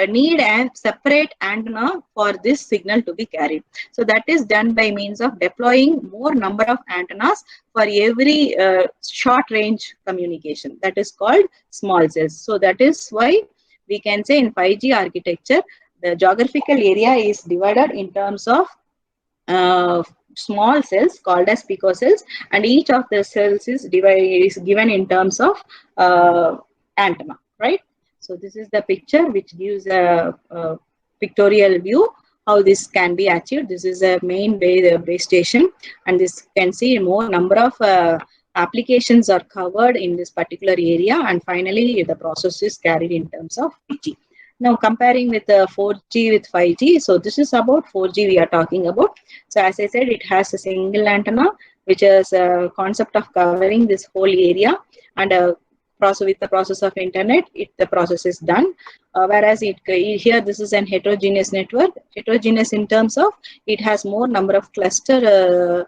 [SPEAKER 3] need a separate antenna for this signal to be carried. So that is done by means of deploying more number of antennas for every short range communication. That is called small cells. So that is why we can say in 5G architecture, the geographical area is divided in terms of small cells called as picocells, and each of the cells is given in terms of antenna, right? So this is the picture which gives a pictorial view how this can be achieved. This is a main base station, and this can see more number of applications are covered in this particular area, and finally the process is carried in terms of 5G. Now comparing with 4G with 5G, so this is about 4G we are talking about. So as I said, it has a single antenna, which is a concept of covering this whole area, and with the process of internet, the process is done. Whereas here this is an heterogeneous network. Heterogeneous in terms of it has more number of clusters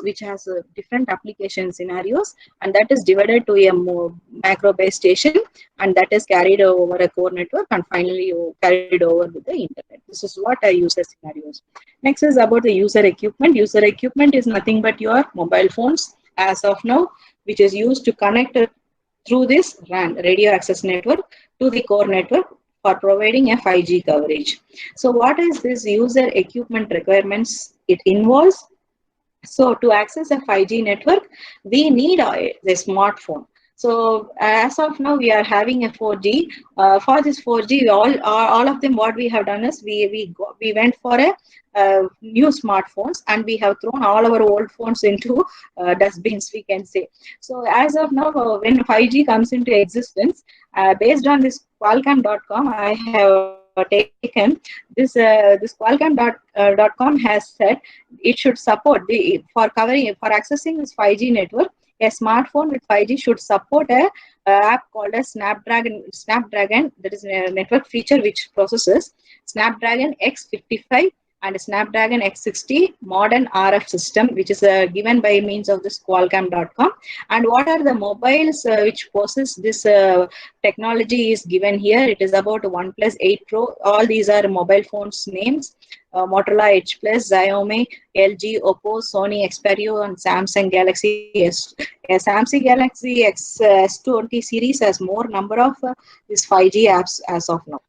[SPEAKER 3] which has different application scenarios, and that is divided to a more macro base station, and that is carried over a core network, and finally carried over with the internet. This is what a user scenarios. Next is about the user equipment. User equipment is nothing but your mobile phones as of now, which is used to connect through this RAN, radio access network, to the core network for providing a 5G coverage. So what is this user equipment requirements it involves? So to access a 5G network, we need a smartphone. So as of now, we are having a 4G. For this 4G, all of them, what we have done is we went for a new smartphones, and we have thrown all our old phones into dustbins, we can say. So as of now, when 5G comes into existence, based on this Qualcomm.com, I have taken this. This Qualcomm.com has said it should support for accessing this 5G network. A smartphone with 5G should support a app called as Snapdragon. That is a network feature which processes Snapdragon X55 and Snapdragon X60 modern RF system, which is given by means of this Qualcomm.com. And what are the mobiles which possess this technology is given here. It is about OnePlus 8 Pro. All these are mobile phones names. Motorola Edge Plus, Xiaomi, LG, Oppo, Sony Xperia, and Samsung Galaxy S. Samsung Galaxy S20 series has more number of these 5G apps as of now.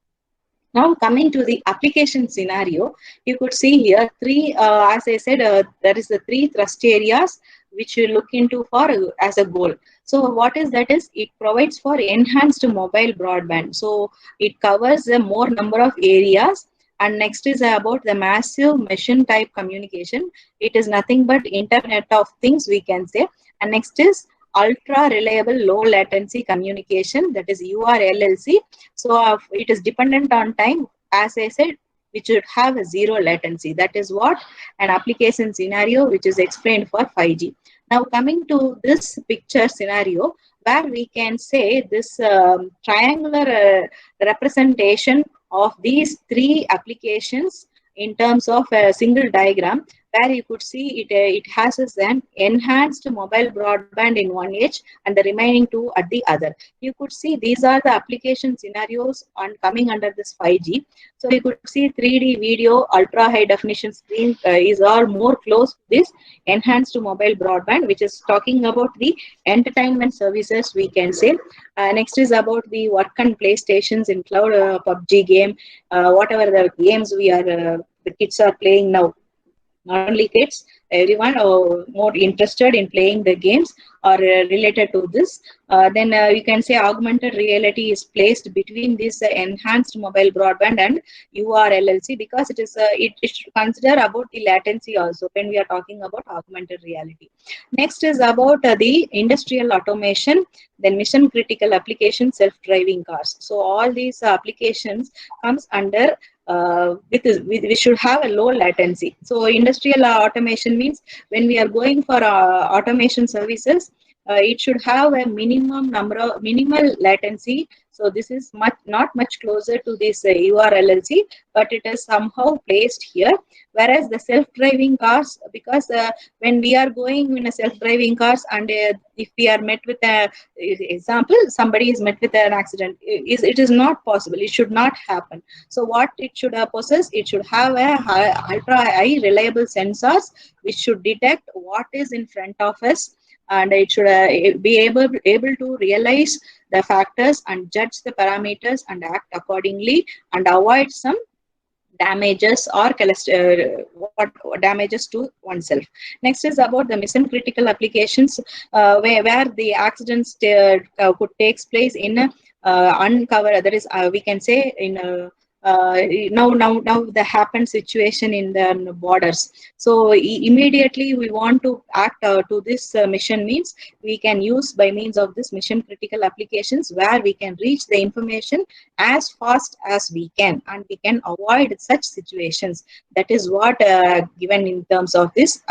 [SPEAKER 3] Now coming to the application scenario, you could see here three, as I said, there is the three thrust areas which you look into for as a goal. So what is that is, it provides for enhanced mobile broadband. So it covers a more number of areas. And next is about the massive machine type communication. It is nothing but Internet of Things, we can say. And next is ultra reliable low latency communication, that is URLLC. So it is dependent on time, as I said, which should have a zero latency. That is what an application scenario which is explained for 5G. Now coming to this picture scenario, where we can say this triangular representation of these three applications in terms of a single diagram, where you could see it has an enhanced mobile broadband in one edge and the remaining two at the other. You could see these are the application scenarios on coming under this 5G. So you could see 3D video, ultra high definition screen is all more close to this enhanced mobile broadband, which is talking about the entertainment services, we can say. Next is about the work and play stations in cloud, PUBG game, whatever the games the kids are playing now. Not only kids, everyone more interested in playing the games or related to this. Then you can say augmented reality is placed between this enhanced mobile broadband and URLLC, because it is it should consider about the latency also when we are talking about augmented reality. Next is about the industrial automation, then mission critical application, self-driving cars. So all these applications comes under we should have a low latency. So industrial automation means when we are going for automation services, it should have a minimal latency. So this is not much closer to this URLLC, but it is somehow placed here. Whereas the self-driving cars, because when we are going in a self-driving cars, and if we are met with a example, somebody is met with an accident, it is not possible. It should not happen. So what it should possess, it should have a ultra high reliable sensors which should detect what is in front of us, and it should be able to realize the factors and judge the parameters and act accordingly and avoid some damages or what damages to oneself. Next is about the mission critical applications, where the accidents could take place in uncover, that is we can say in now the happen situation in the borders. So immediately we want to act to this mission means we can use by means of this mission critical applications, where we can reach the information as fast as we can, and we can avoid such situations. That is what given in terms of this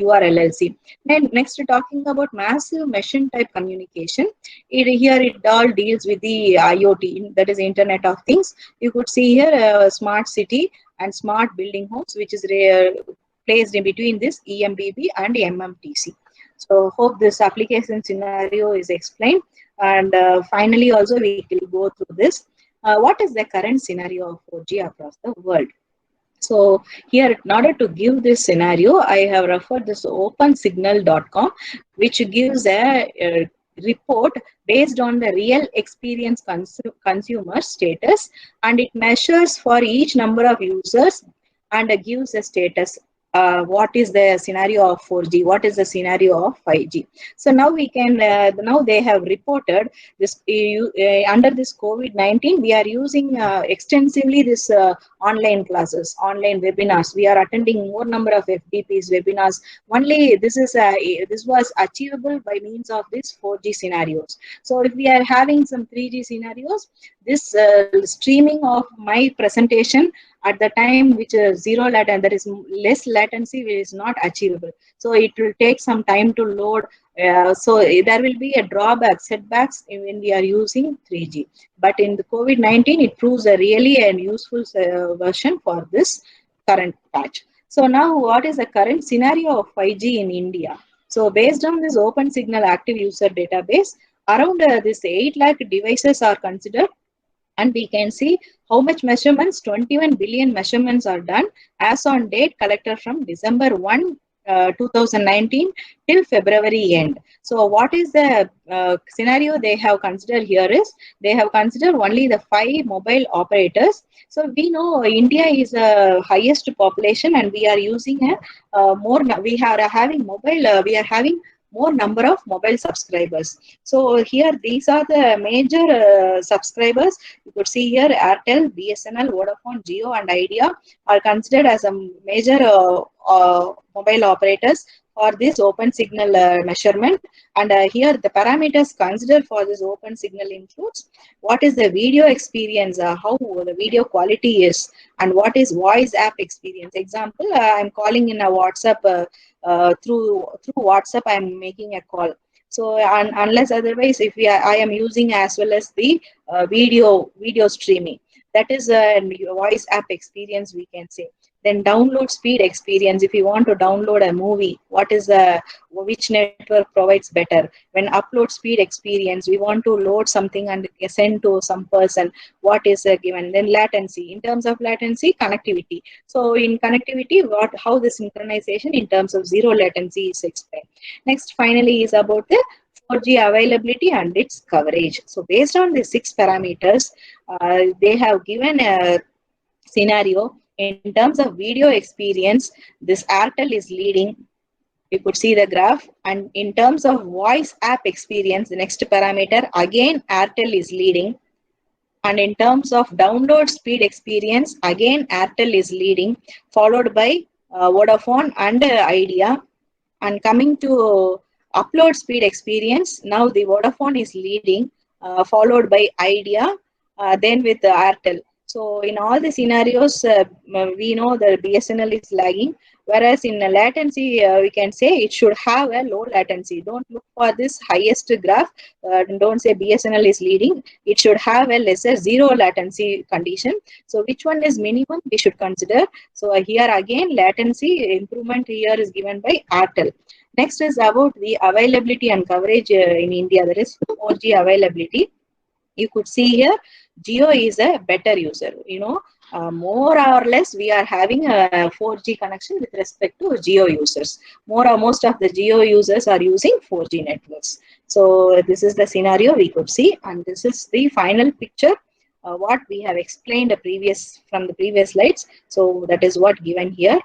[SPEAKER 3] URLLC. Then next, talking about massive machine type communication, here it all deals with the IoT, that is Internet of Things. You could see here smart city and smart building homes, which is placed in between this EMBB and MMTC. So hope this application scenario is explained. And finally also we will go through this. What is the current scenario of 4G across the world? So here, in order to give this scenario, I have referred this opensignal.com, which gives a report based on the real experience consumer status, and it measures for each number of users and gives a status. What is the scenario of 4G? What is the scenario of 5G? So now we can, now they have reported this under this COVID-19, we are using extensively this online classes, online webinars. We are attending more number of FDPs webinars. Only this was achievable by means of these 4G scenarios. So if we are having some 3G scenarios, this streaming of my presentation at the time which is zero latency, there is less latency, is not achievable. So it will take some time to load. So there will be a setbacks when we are using 3G. But in the COVID-19, it proves a really a useful version for this current patch. So now what is the current scenario of 5G in India? So based on this OpenSignal active user database, around this 8 lakh devices are considered. And we can see how much measurements, 21 billion measurements are done as on date collected from December 1, 2019 till February end. So what is the scenario they have considered here is, they have considered only the 5 mobile operators. So we know India is the highest population, and we are using we are having more number of mobile subscribers. So here these are the major subscribers. You could see here Airtel, BSNL, Vodafone, Jio and Idea are considered as a major mobile operators for this OpenSignal measurement. And here the parameters considered for this OpenSignal includes what is the video experience, how the video quality is, and what is voice app experience. Example, I'm calling in a WhatsApp, through WhatsApp I am making a call. So unless otherwise, if I am using as well as the video streaming, that is a voice app experience we can say. Then download speed experience. If you want to download a movie, which network provides better? When upload speed experience, we want to load something and send to some person, what is given? Then latency. In terms of latency, connectivity. So in connectivity, how the synchronization in terms of zero latency is explained. Next, finally, is about the 4G availability and its coverage. So based on the 6 parameters, they have given a scenario In terms of video experience, this Airtel is leading. You could see the graph. And in terms of voice app experience, the next parameter, again, Airtel is leading. And in terms of download speed experience, again, Airtel is leading, followed by Vodafone and Idea. And coming to upload speed experience, now the Vodafone is leading, followed by Idea, then with Airtel. So in all the scenarios, we know the BSNL is lagging, whereas in latency, we can say it should have a low latency. Don't look for this highest graph. Don't say BSNL is leading. It should have a lesser zero latency condition. So which one is minimum we should consider? So here again, latency improvement here is given by Airtel. Next is about the availability and coverage in India. There is 4G availability. You could see here, Jio is a better user. More or less, we are having a 4G connection with respect to Jio users. Most of the Jio users are using 4G networks. So this is the scenario we could see, and this is the final picture. What we have explained from the previous slides. So that is what given here.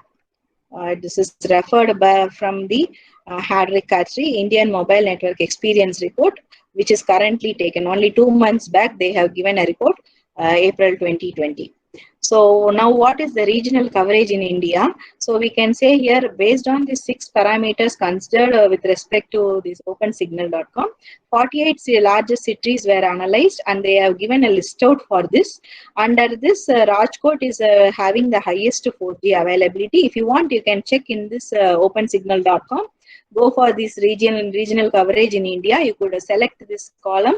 [SPEAKER 3] This is referred from the Hadrick-Khatri Indian Mobile Network Experience Report, which is currently taken. Only 2 months back, they have given a report, April 2020. So now what is the regional coverage in India? So we can say here, based on the 6 parameters considered with respect to this opensignal.com, 48 largest cities were analyzed, and they have given a list out for this. Under this, Rajkot is having the highest 4G availability. If you want, you can check in this opensignal.com. Go for this regional coverage in India. You could select this column.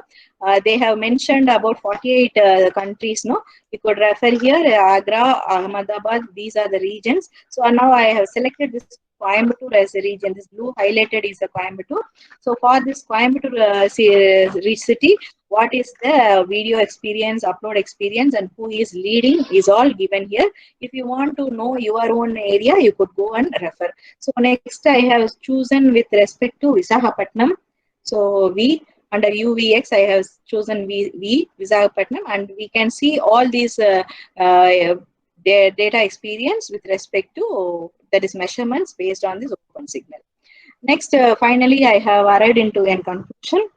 [SPEAKER 3] They have mentioned about 48 countries. No, you could refer here, Agra, Ahmedabad. These are the regions. So now I have selected this Coimbatore as a region. This blue highlighted is a Coimbatore. So for this Coimbatore city, what is the video experience, upload experience, and who is leading is all given here. If you want to know your own area, you could go and refer. So next I have chosen with respect to Visakhapatnam. So under UVX, I have chosen Visakhapatnam, and we can see all these data experience with respect to, that is, measurements based on this open signal. Next, finally, I have arrived into a conclusion.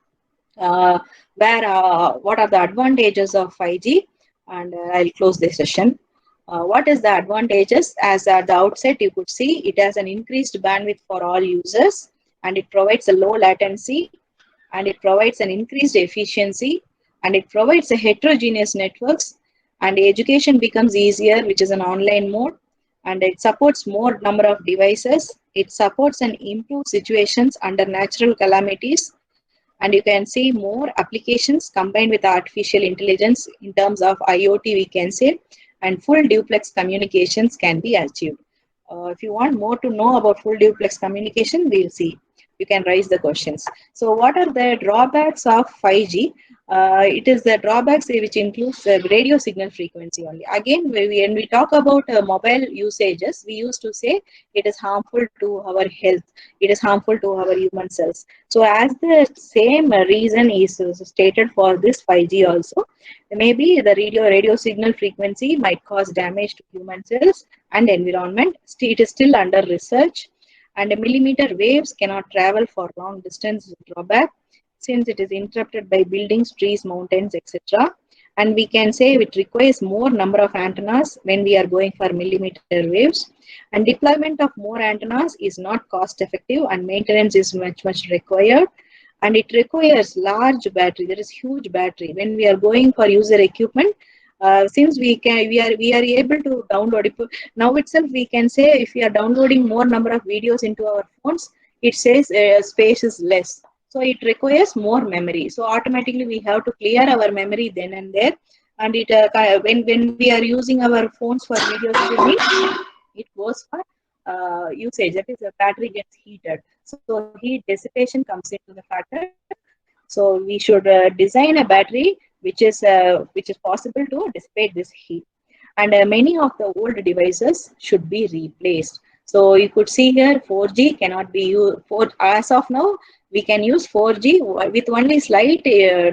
[SPEAKER 3] What are the advantages of 5G, and I'll close this session. What is the advantages? As at the outset, you could see it has an increased bandwidth for all users, and it provides a low latency, and it provides an increased efficiency, and it provides a heterogeneous networks, and education becomes easier, which is an online mode, and it supports more number of devices. It supports and improves situations under natural calamities. And you can see more applications combined with artificial intelligence in terms of IoT, we can say, and full duplex communications can be achieved. If you want more to know about full duplex communication, we'll see. You can raise the questions. So what are the drawbacks of 5G? It is the drawbacks which includes the radio signal frequency only. Again, when we talk about mobile usages, we used to say it is harmful to our health. It is harmful to our human cells. So as the same reason is stated for this 5G also, maybe the radio signal frequency might cause damage to human cells and environment. It is still under research, and millimeter waves cannot travel for long distance drawback, since it is interrupted by buildings, trees, mountains, etc. And we can say it requires more number of antennas when we are going for millimeter waves. And deployment of more antennas is not cost effective, and maintenance is much required. And it requires large battery. There is huge battery when we are going for user equipment. Since we are able to download it now itself, we can say if we are downloading more number of videos into our phones, it says space is less. So it requires more memory. So automatically we have to clear our memory then and there. And it when we are using our phones for video streaming, it goes for usage. That is, the battery gets heated. So heat dissipation comes into the factor. So we should design a battery which is possible to dissipate this heat. And many of the old devices should be replaced. So you could see here 4G cannot be used. As of now, we can use 4G with only slight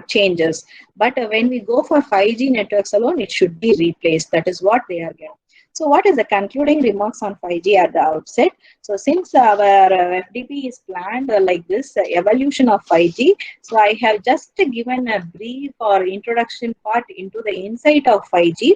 [SPEAKER 3] changes. But when we go for 5G networks alone, it should be replaced. That is what they are getting. So what is the concluding remarks on 5G at the outset? So since our FDP is planned like this evolution of 5G, so I have just given a brief or introduction part into the insight of 5G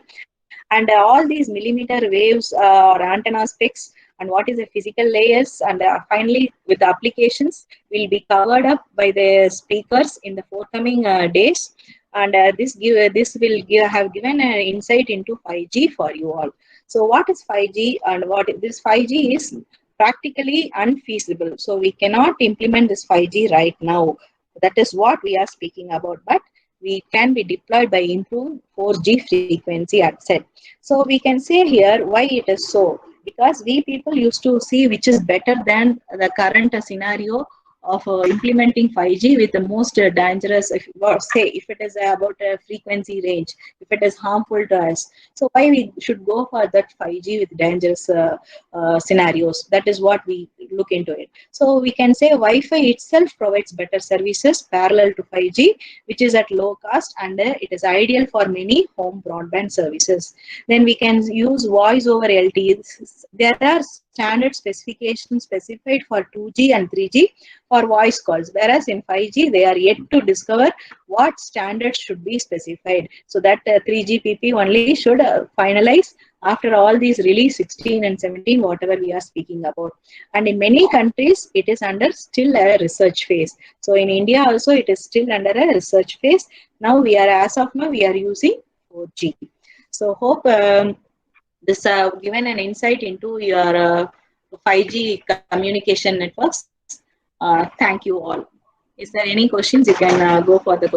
[SPEAKER 3] and all these millimeter waves or antenna specs and what is the physical layers, and finally with the applications will be covered up by the speakers in the forthcoming days. And this will have given an insight into 5G for you all. So what is 5G and what this 5G is practically unfeasible. So we cannot implement this 5G right now. That is what we are speaking about. But we can be deployed by improved 4G frequency at set. So we can say here why it is so. Because we people used to see which is better than the current scenario of implementing 5G with the most dangerous, if it is about a frequency range, if it is harmful to us. So why we should go for that 5G with dangerous scenarios? That is what we look into it. So we can say Wi-Fi itself provides better services parallel to 5G, which is at low cost, and it is ideal for many home broadband services. Then we can use voice over LTE. There are standard specifications specified for 2G and 3G for voice calls, whereas in 5G they are yet to discover what standards should be specified. So that 3GPP only should finalize after all these release 16 and 17, whatever we are speaking about. And in many countries it is under still a research phase. So in India also it is still under a research phase. Now as of now we are using 4G. So hope this given an insight into your 5G communication networks. Thank you all. Is there any questions? You can go for the question.